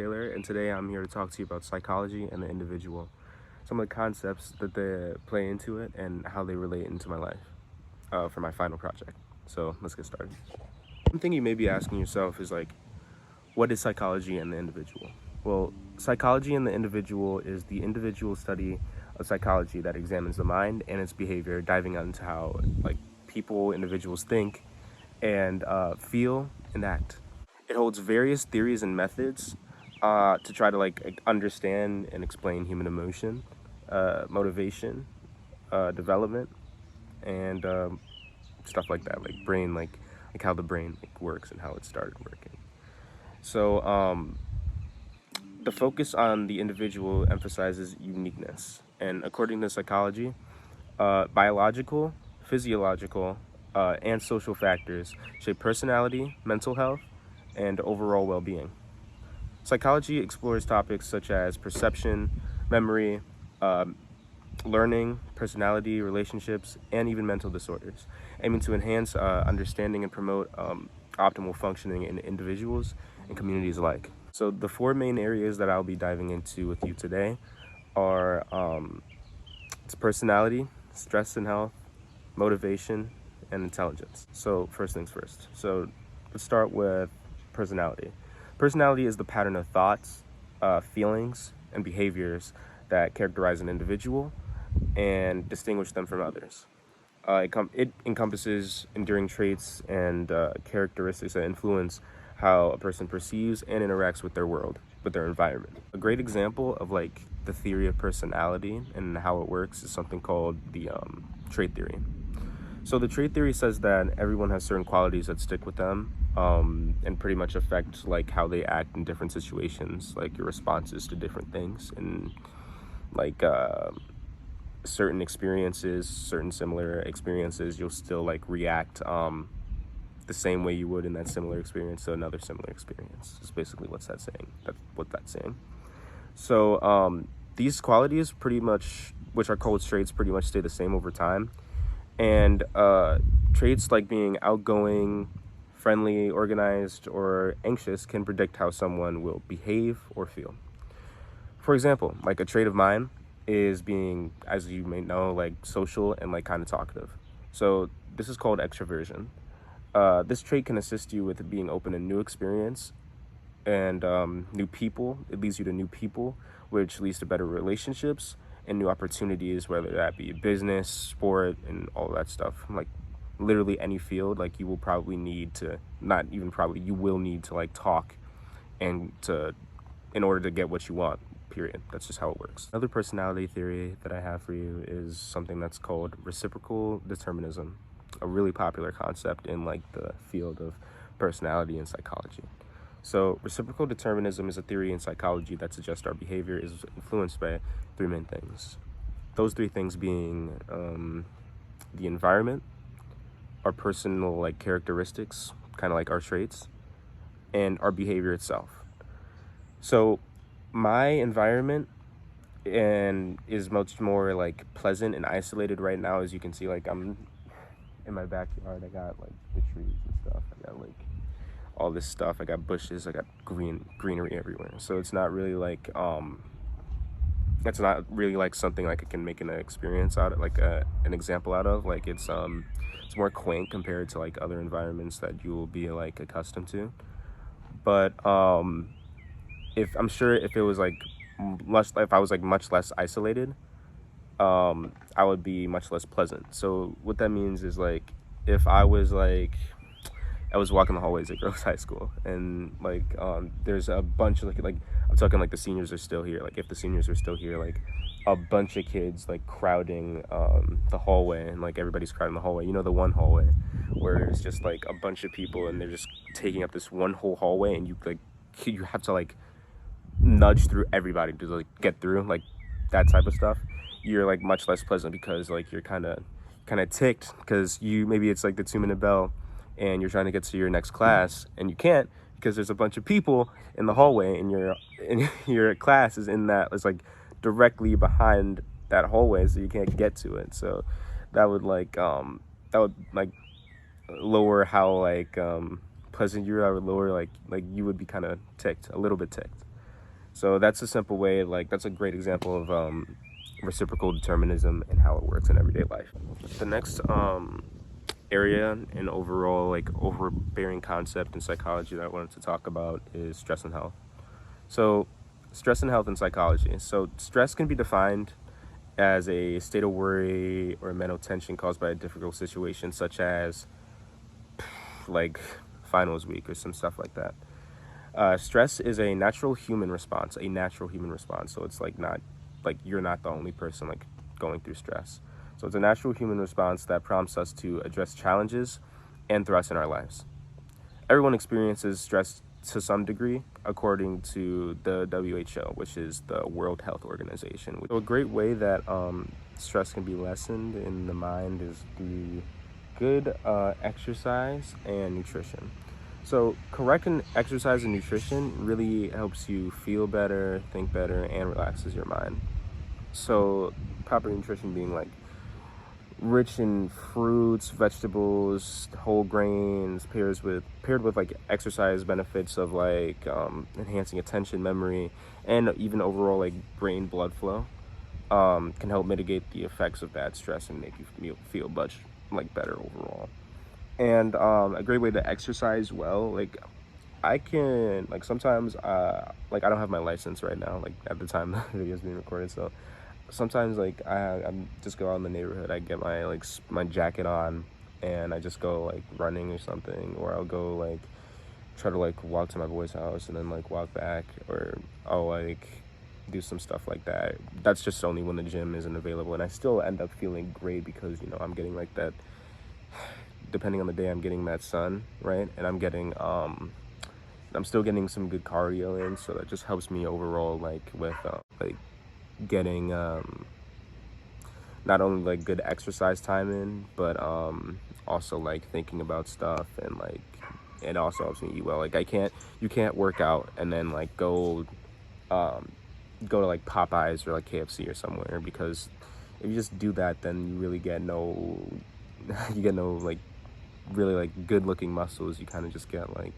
Taylor, and today I'm here to talk to you about psychology and the individual, some of the concepts that they play into it, and how they relate into my life for my final project. So let's get started. One thing you may be asking yourself is like, what is psychology and the individual? Well, psychology and the individual is the individual study of psychology that examines the mind and its behavior, diving into how individuals think and feel and act. It holds various theories and methods to try to understand and explain human emotion, motivation, development, and stuff like that, like brain, like how the brain works and how it started working. So the focus on the individual emphasizes uniqueness, and according to psychology, biological, physiological, and social factors shape personality, mental health, and overall well-being. Psychology explores topics such as perception, memory, learning, personality, relationships, and even mental disorders, aiming to enhance understanding and promote optimal functioning in individuals and communities alike. So the four main areas that I'll be diving into with you today are it's personality, stress and health, motivation, and intelligence. So first things first. So let's start with personality. Personality is the pattern of thoughts, feelings, and behaviors that characterize an individual and distinguish them from others. It encompasses enduring traits and characteristics that influence how a person perceives and interacts with their world, with their environment. A great example of like the theory of personality and how it works is something called the trait theory. So the trait theory says that everyone has certain qualities that stick with them and pretty much affect like how they act in different situations, like your responses to different things, and like certain experiences, certain similar experiences, you'll still like react the same way you would in that similar experience to another similar experience. Is basically what's that saying. That's what that's saying. So these qualities pretty much, which are called traits, pretty much stay the same over time. And traits like being outgoing, friendly, organized, or anxious can predict how someone will behave or feel. For example, like a trait of mine is being, as you may know, like social and like kind of talkative. So this is called extroversion. This trait can assist you with being open to new experience and new people. It leads you to new people, which leads to better relationships and new opportunities, whether that be business, sport, and all that stuff. Like literally any field, like you will probably need to, not even probably, you will need to like talk and to, in order to get what you want, period. That's just how it works. Another personality theory that I have for you is something that's called reciprocal determinism, a really popular concept in like the field of personality and psychology. So reciprocal determinism is a theory in psychology that suggests our behavior is influenced by three main things. Those three things being the environment, our personal like characteristics, kind of like our traits, and our behavior itself. So my environment and is much more like pleasant and isolated right now. As you can see, like I'm in my backyard. I got like the trees and stuff. I got like all this stuff. I got bushes. I got greenery everywhere. So it's not really like something like I can make an experience out of, like an example out of. Like it's more quaint compared to like other environments that you will be like accustomed to. But if I'm sure if it was like if I was like much less isolated, I would be much less pleasant. So what that means is like if I was like I was walking the hallways at Groves High School, and like there's a bunch of like I'm talking like the seniors are still here. Like if the seniors are still here, like a bunch of kids like crowding the hallway, and like everybody's crowding the hallway. You know, the one hallway where it's just like a bunch of people and they're just taking up this one whole hallway, and you have to like nudge through everybody to like get through, like that type of stuff. You're like much less pleasant because like you're kind of ticked because maybe it's like the 2-minute bell and you're trying to get to your next class and you can't because there's a bunch of people in the hallway, and your class is like directly behind that hallway, so you can't get to it. So that would lower how pleasant you are. I would lower like you would be kind of ticked, a little bit ticked. So that's a simple way, like that's a great example of reciprocal determinism and how it works in everyday life. The next area and overall like overbearing concept in psychology that I wanted to talk about is stress and health. So stress and health in psychology. So stress can be defined as a state of worry or mental tension caused by a difficult situation, such as like finals week or some stuff like that. Stress is a natural human response, So it's like not like you're not the only person like going through stress. So it's a natural human response that prompts us to address challenges and threats in our lives. Everyone experiences stress to some degree, according to the WHO, which is the World Health Organization. So a great way that stress can be lessened in the mind is through good exercise and nutrition. So correct exercise and nutrition really helps you feel better, think better, and relaxes your mind. So proper nutrition being like rich in fruits, vegetables, whole grains, paired with like exercise benefits of like enhancing attention, memory, and even overall like brain blood flow, can help mitigate the effects of bad stress and make you feel much like better overall. And a great way to exercise well, like I can like sometimes like I don't have my license right now, like at the time the video is being recorded, so sometimes like I'm just go out in the neighborhood, I get my like my jacket on and I just go like running or something, or I'll go like try to like walk to my boy's house and then like walk back, or I'll like do some stuff like that. That's just only when the gym isn't available, and I still end up feeling great because, you know, I'm getting like that, depending on the day, I'm getting that sun, right? And I'm still getting some good cardio in, so that just helps me overall like with like getting not only like good exercise time in, but also like thinking about stuff, and like it also helps me eat well. Like you can't work out and then like go to like Popeyes or like KFC or somewhere, because if you just do that, then you really get no you get no like really like good looking muscles. You kind of just get like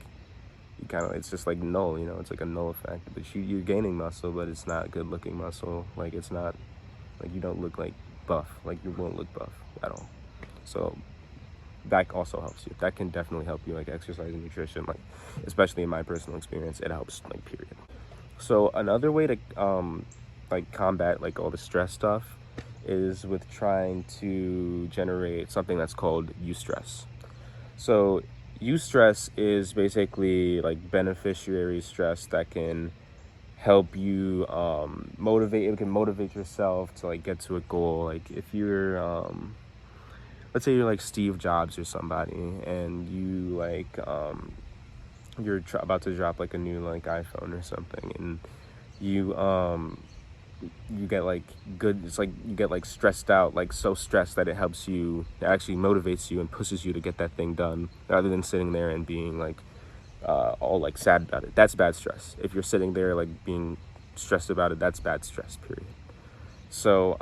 it's just like null, you know, it's like a null effect. But you're gaining muscle, but it's not good looking muscle. Like it's not like you don't look like buff, like you won't look buff at all. So that also helps you. That can definitely help you, like exercise and nutrition, like especially in my personal experience, it helps, like period. So another way to like combat like all the stress stuff is with trying to generate something that's called eustress. So eustress is basically like beneficiary stress that can help you it can motivate yourself to like get to a goal. Like if you're let's say you're like Steve Jobs or somebody, and you like you're about to drop like a new like iPhone or something, and you you get like it's like you get like stressed out, like so stressed that it helps you, it actually motivates you and pushes you to get that thing done, rather than sitting there and being like all like sad about it. That's bad stress. If you're sitting there like being stressed about it, that's bad stress, period. So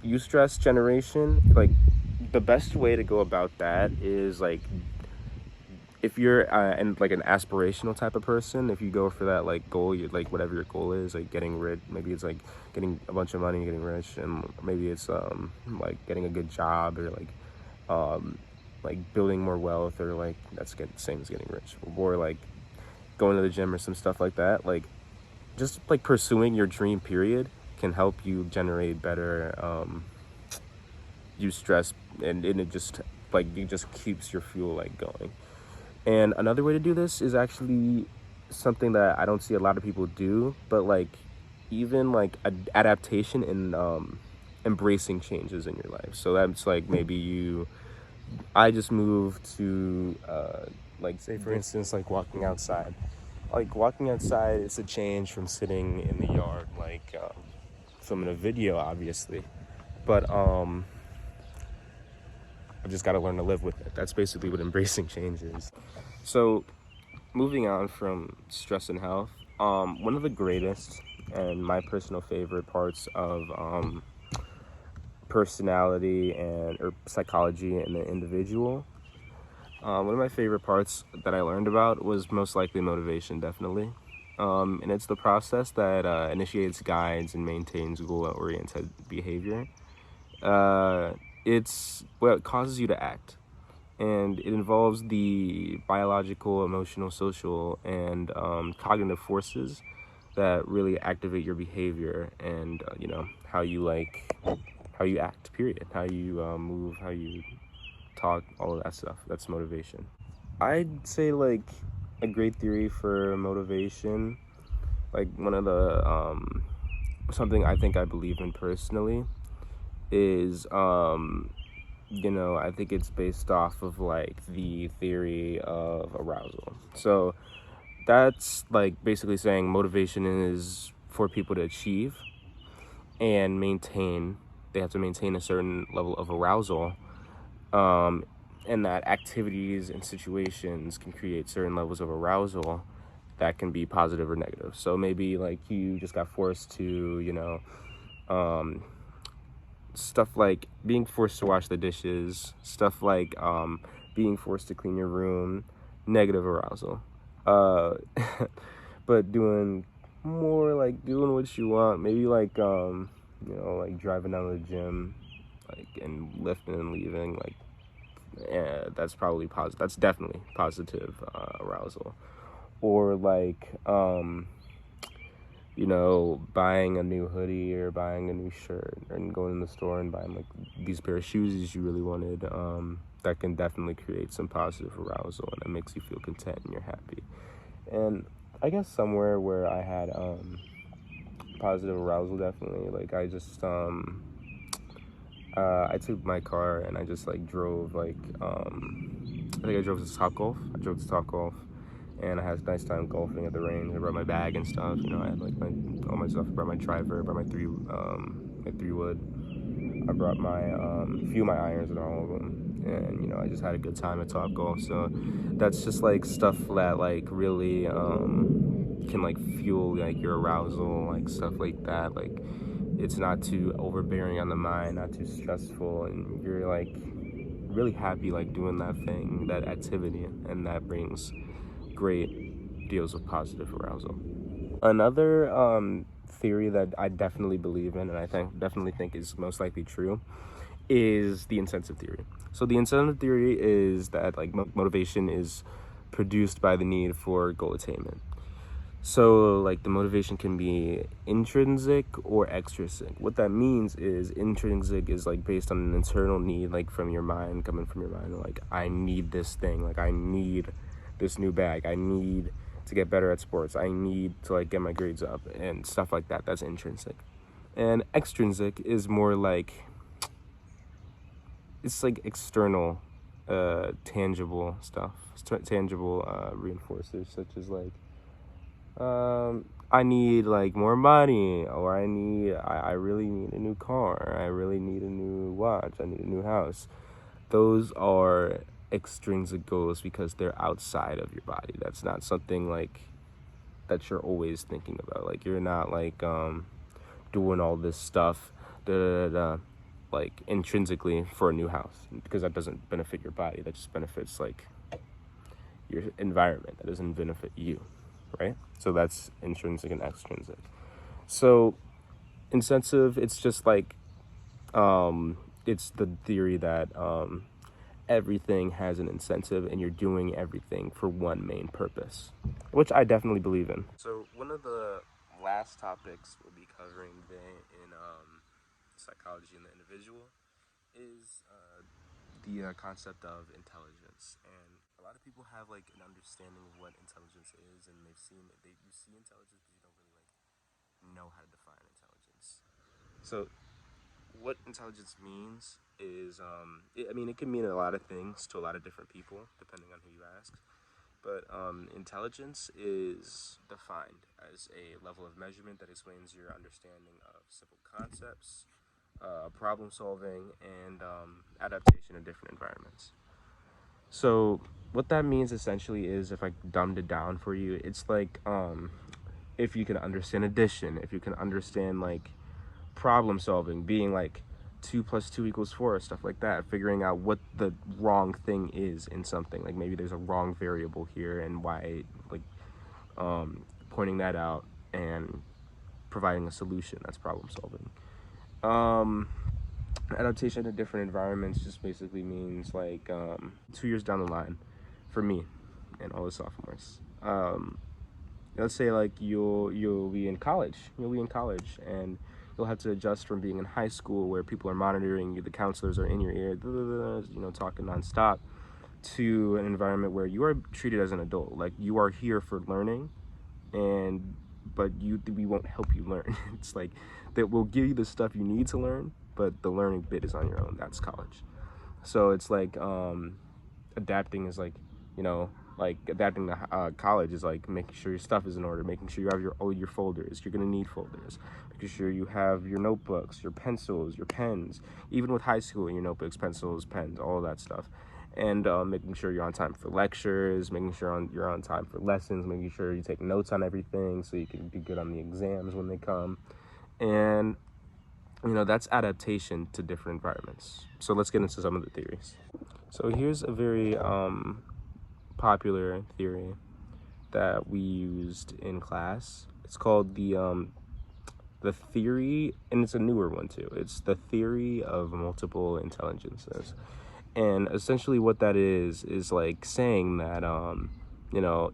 eustress generation, like the best way to go about that is like if you're and like an aspirational type of person, if you go for that like goal, you like whatever your goal is, like getting rich, maybe it's like getting a bunch of money, getting rich, and maybe it's like getting a good job, or like building more wealth, or like that's the same as getting rich, or like going to the gym or some stuff like that. Like just like pursuing your dream, period, can help you generate better eustress, and it just like it just keeps your fuel like going. And another way to do this is actually something that I don't see a lot of people do, but like even like adaptation and embracing changes in your life. So that's like maybe I just moved to like say for instance like walking outside. Like walking outside is a change from sitting in the yard like filming a video, obviously. But I've just got to learn to live with it. That's basically what embracing change is. So, moving on from stress and health, one of the greatest and my personal favorite parts of personality or psychology in the individual, one of my favorite parts that I learned about was most likely motivation, definitely. And it's the process that initiates, guides, and maintains goal-oriented behavior. Uh, it's what causes you to act, and it involves the biological, emotional, social, and cognitive forces that really activate your behavior and how you act. Period. How you move, how you talk, all of that stuff. That's motivation. I'd say like a great theory for motivation, like one of the something I think I believe in personally is I think it's based off of like the theory of arousal. So that's like basically saying motivation is for people to achieve and maintain. They have to maintain a certain level of arousal, um, and that activities and situations can create certain levels of arousal that can be positive or negative. So maybe like you just got forced to, um, stuff like being forced to wash the dishes, stuff like being forced to clean your room, negative arousal. Uh, but doing more like doing what you want, maybe like like driving down to the gym, like and lifting and leaving, like yeah, that's probably positive. That's definitely positive arousal. Or like buying a new hoodie or buying a new shirt and going in the store and buying like these pair of shoes you really wanted, that can definitely create some positive arousal and it makes you feel content and you're happy. And I guess somewhere where I had positive arousal, definitely, like I took my car and I just like drove like I think I drove to Topgolf. I drove to Topgolf and I had a nice time golfing at the range. I brought my bag and stuff. I had like all my stuff. I brought my driver. I brought my 3 wood. I brought my few of my irons and all of them. And I just had a good time at Topgolf. So that's just like stuff that like really can like fuel like your arousal, like stuff like that. Like it's not too overbearing on the mind, not too stressful, and you're like really happy like doing that thing, that activity, and that brings great deals of positive arousal. Another theory that I definitely believe in, and I definitely think is most likely true, is the incentive theory. So the incentive theory is that like motivation is produced by the need for goal attainment. So like the motivation can be intrinsic or extrinsic. What that means is intrinsic is like based on an internal need, like from your mind, coming from your mind, like I need this thing, like I need this new bag, I need to get better at sports, I need to like get my grades up and stuff like that. That's intrinsic. And extrinsic is more like it's like external tangible stuff, tangible reinforcers such as like I need like more money, or I really need a new car, I really need a new watch, I need a new house. Those are extrinsic goals because they're outside of your body. That's not something like that you're always thinking about. Like you're not like doing all this stuff da, da, da, da, like intrinsically for a new house, because that doesn't benefit your body. That just benefits like your environment. That doesn't benefit you, right? So that's intrinsic and extrinsic. So incentive, it's just like it's the theory that everything has an incentive and you're doing everything for one main purpose, which I definitely believe in. So one of the last topics we'll be covering today in psychology in the individual is the concept of intelligence. And a lot of people have like an understanding of what intelligence is, and you see intelligence, but you don't really like know how to define intelligence. So what intelligence means is, it can mean a lot of things to a lot of different people, depending on who you ask. But intelligence is defined as a level of measurement that explains your understanding of simple concepts, problem solving, and adaptation in different environments. So what that means essentially is, if I dumbed it down for you, it's like if you can understand addition, if you can understand like problem solving, being like 2 + 2 = 4, stuff like that, figuring out what the wrong thing is in something. Like maybe there's a wrong variable here and why, like pointing that out and providing a solution that's problem solving. Um, Adaptation to different environments just basically means like 2 years down the line for me and all the sophomores. Let's say like you'll be in college. You'll be in college and you'll have to adjust from being in high school where people are monitoring you, the counselors are in your ear, talking nonstop, to an environment where you are treated as an adult. Like you are here for learning, and but we won't help you learn. It's like that we'll give you the stuff you need to learn, but the learning bit is on your own. That's college. So it's like adapting is like, like adapting to college is like making sure your stuff is in order, making sure you have all your folders. You're gonna need folders. Making sure you have your notebooks, your pencils, your pens. Even with high school, your notebooks, pencils, pens, all of that stuff. And making sure you're on time for lectures, making sure you're on time for lessons, making sure you take notes on everything so you can be good on the exams when they come. And that's adaptation to different environments. So let's get into some of the theories. So here's a very popular theory that we used in class. It's called the theory, and it's a newer one too. It's the theory of multiple intelligences. And essentially what that is like saying that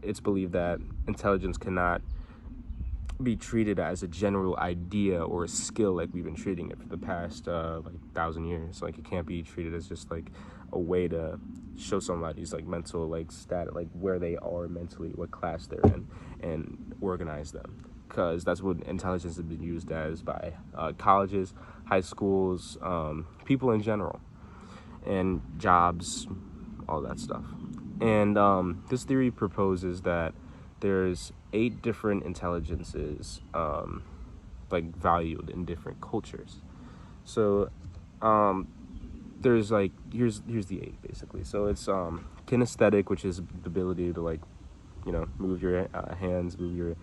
it's believed that intelligence cannot be treated as a general idea or a skill like we've been treating it for the past 1,000 years. Like it can't be treated as just like a way to show somebody's like mental like stat, like where they are mentally, what class they're in, and organize them, because that's what intelligence has been used as by colleges, high schools, people in general, and jobs, all that stuff. And this theory proposes that there's 8 different intelligences like valued in different cultures. So there's like here's the 8 basically. So it's kinesthetic, which is the ability to like move your hands, move your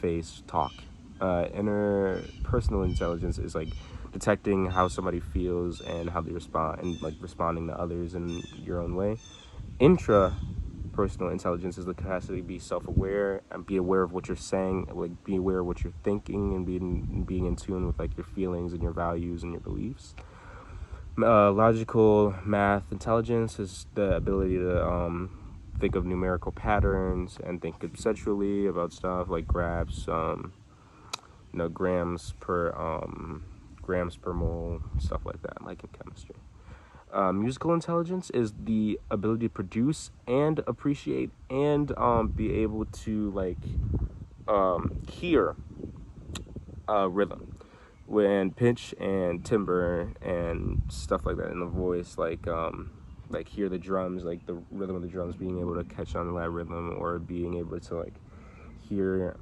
face, talk. Interpersonal intelligence is like detecting how somebody feels and how they respond, and like responding to others in your own way. Intrapersonal intelligence is the capacity to be self-aware and be aware of what you're saying, like be aware of what you're thinking, and being in tune with like your feelings and your values and your beliefs. Logical math intelligence is the ability to think of numerical patterns and think conceptually about stuff like grams per mole, stuff like that, like in chemistry. Musical intelligence is the ability to produce and appreciate and be able to like hear rhythm and pitch and timbre and stuff like that in the voice, like hear the drums, like the rhythm of the drums, being able to catch on to that rhythm, or being able to like hear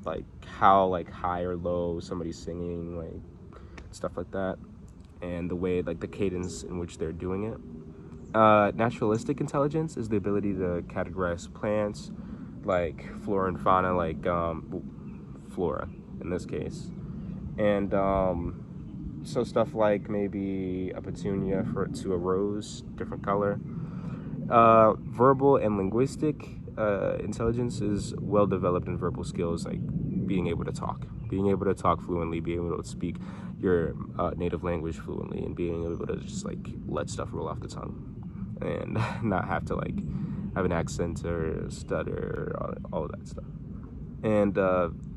like how like high or low somebody's singing, like stuff like that, and the way like the cadence in which they're doing it. Naturalistic intelligence is the ability to categorize plants, like flora and fauna, like flora in this case, and so stuff like maybe a petunia to a rose, different color. Verbal and linguistic intelligence is well developed in verbal skills, like being able to talk fluently, being able to speak your native language fluently, and being able to just like let stuff roll off the tongue and not have to like have an accent or stutter, or all of that stuff. And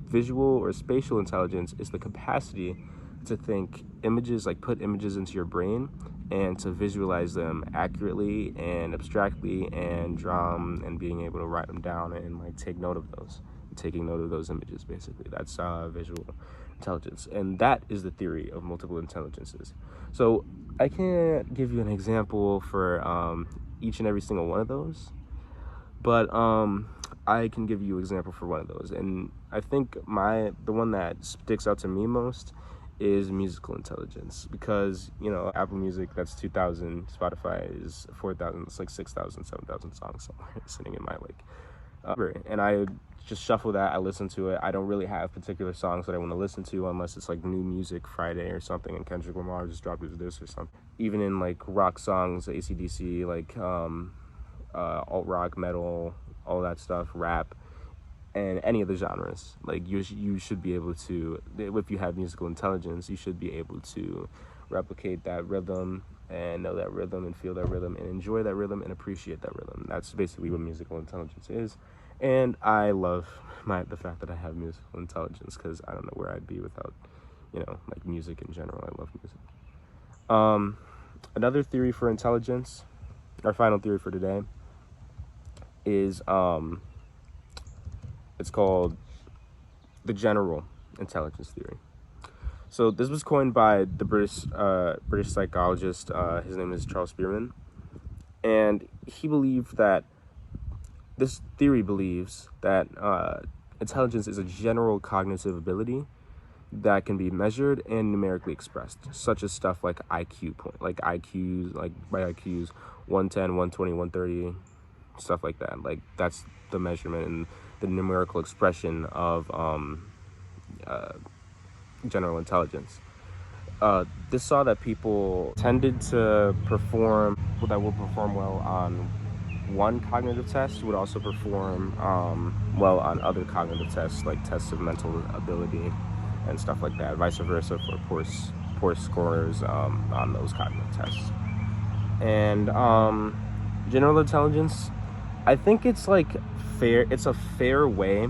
visual or spatial intelligence is the capacity to think images, like put images into your brain and to visualize them accurately and abstractly and draw them, and being able to write them down and like taking note of those images. Basically, that's visual intelligence, and that is the theory of multiple intelligences. So I can't give you an example for each and every single one of those, but I can give you an example for one of those. And I think the one that sticks out to me most is musical intelligence, because Apple Music, that's 2,000, Spotify is 4,000, it's like 6,000, 7,000 songs somewhere sitting in my library, and I just shuffle that, I listen to it. I don't really have particular songs that I want to listen to unless it's like New Music Friday or something, and Kendrick Lamar just dropped this or something. Even in like rock songs, AC/DC, like alt rock, metal, all that stuff, rap, and any of the genres. Like you should be able to, if you have musical intelligence, you should be able to replicate that rhythm and know that rhythm and feel that rhythm and enjoy that rhythm and appreciate that rhythm. That's basically what musical intelligence is. And I love the fact that I have musical intelligence, because I don't know where I'd be without, like music in general. I love music. Another theory for intelligence, our final theory for today, is it's called the general intelligence theory. So this was coined by the British psychologist. His name is Charles Spearman, and this theory believes that intelligence is a general cognitive ability that can be measured and numerically expressed, such as stuff like like by IQs 110, 120, 130, stuff like that. Like that's the measurement and the numerical expression of general intelligence. This saw that people tended to perform well on one cognitive test would also perform well on other cognitive tests, like tests of mental ability and stuff like that. Vice versa for poor scorers on those cognitive tests. And general intelligence, I think it's like fair. It's a fair way,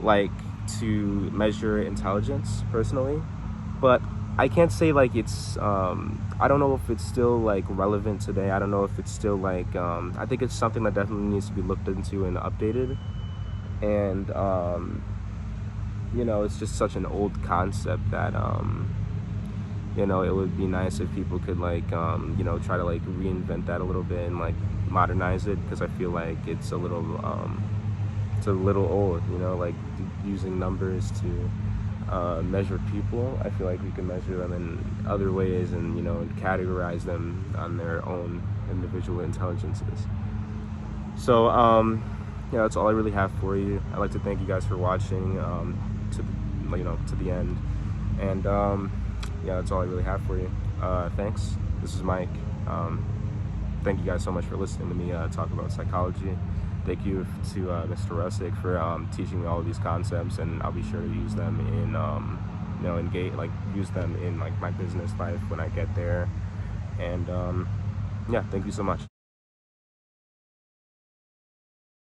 like, to measure intelligence personally, but I can't say like it's I don't know if it's still like relevant today. I don't know if it's still like I think it's something that definitely needs to be looked into and updated. And it's just such an old concept that it would be nice if people could like try to like reinvent that a little bit and like modernize it, because I feel like it's a little old, like using numbers to measure people. I feel like we can measure them in other ways and categorize them on their own individual intelligences. So that's all I really have for you. I'd like to thank you guys for watching to the end, and that's all I really have for you. Thanks. This is Mike. Thank you guys so much for listening to me talk about psychology. Thank you to Mr. Russick for teaching me all of these concepts, and I'll be sure to use them in use them in like my business life when I get there. And thank you so much.